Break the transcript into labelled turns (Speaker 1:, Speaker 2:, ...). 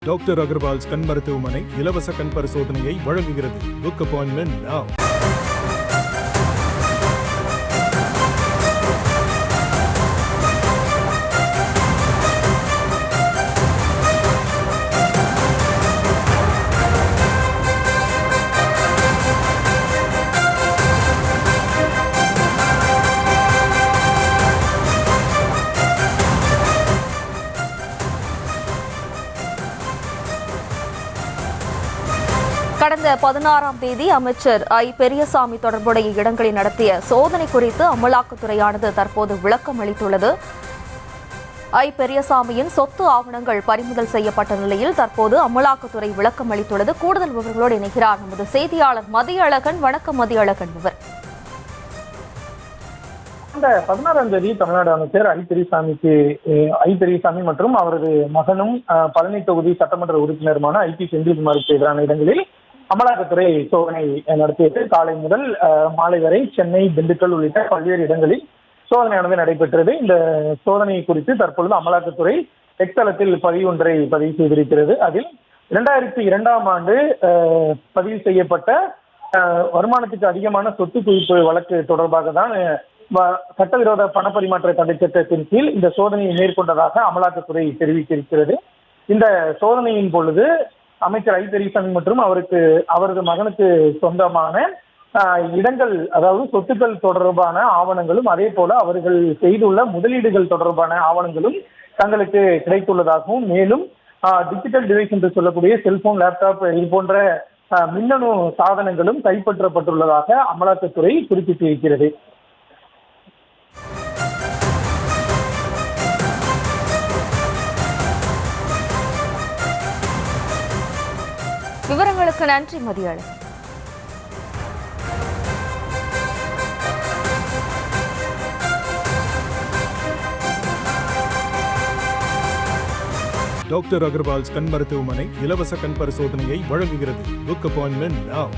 Speaker 1: Doctor Agarwal's கண் மருத்துவமனை இலவச கண் பரிசோதனையை வழங்குகிறது. Book appointment now.
Speaker 2: கடந்த 16ஆம் தேதி அமைச்சர் ஐ பெரியசாமி தொடர்புடைய இடங்களில் நடத்திய சோதனை குறித்து அமலாக்கத்துறையானது தற்போது விளக்கம் அளித்துள்ளது. ஐ பெரியசாமியின் சொத்து ஆவணங்கள் பறிமுதல் செய்யப்பட்ட நிலையில் தற்போது அமலாக்கத்துறை விளக்கம் அளித்துள்ளது. கூடுதல் விவரங்களோடு இணைகிறார் நமது செய்தியாளர் மதியழகன். வணக்கம் மதியழகன்.
Speaker 3: இந்த 16ஆம் தேதி தமிழ்நாடு அமைச்சர் ஐ பெரியசாமி மற்றும் அவரது மகனும் பழனி தொகுதி சட்டமன்ற உறுப்பினருமான ஐ பி செந்தில்குமாருக்கு எதிரான இடங்களில் அமலாக்கத்துறை சோதனை நடத்தியது. காலை முதல் மாலை வரை சென்னை, திண்டுக்கல் உள்ளிட்ட பல்வேறு இடங்களில் சோதனையானது நடைபெற்றது. இந்த சோதனை குறித்து தற்பொழுது அமலாக்கத்துறை எக்ஸலத்தில் பதிவு செய்திருக்கிறது. அதில் 2002ஆம் ஆண்டு பதிவு செய்யப்பட்ட வருமானத்துக்கு அதிகமான சொத்து குவிப்பு வழக்கு தொடர்பாக தான் சட்டவிரோத பணப்பரிமாற்ற தடை சட்டத்தின் கீழ் இந்த சோதனையை மேற்கொண்டதாக அமலாக்கத்துறை தெரிவித்திருக்கிறது. இந்த சோதனையின் பொழுது அமைச்சர் ஐ பெரியசாமி மற்றும் அவரது மகனுக்கு சொந்தமான இடங்கள், அதாவது சொத்துக்கள் தொடர்பான ஆவணங்களும், அதே போல அவர்கள் செய்துள்ள முதலீடுகள் தொடர்பான ஆவணங்களும் தங்களுக்கு கிடைத்துள்ளதாகவும், மேலும் டிஜிட்டல் டிவைஸ் என்று சொல்லக்கூடிய செல்போன், லேப்டாப் இது போன்ற மின்னணு சாதனங்களும் கைப்பற்றப்பட்டுள்ளதாக அமலாக்கத்துறை குறிப்பிட்டிருக்கிறது.
Speaker 2: விவரங்களுக்கு நன்றி மதியழகன்.
Speaker 1: டாக்டர் அகர்வால்ஸ் கண் மருத்துவமனை இலவச கண் பரிசோதனையை வழங்குகிறது. Book appointment now.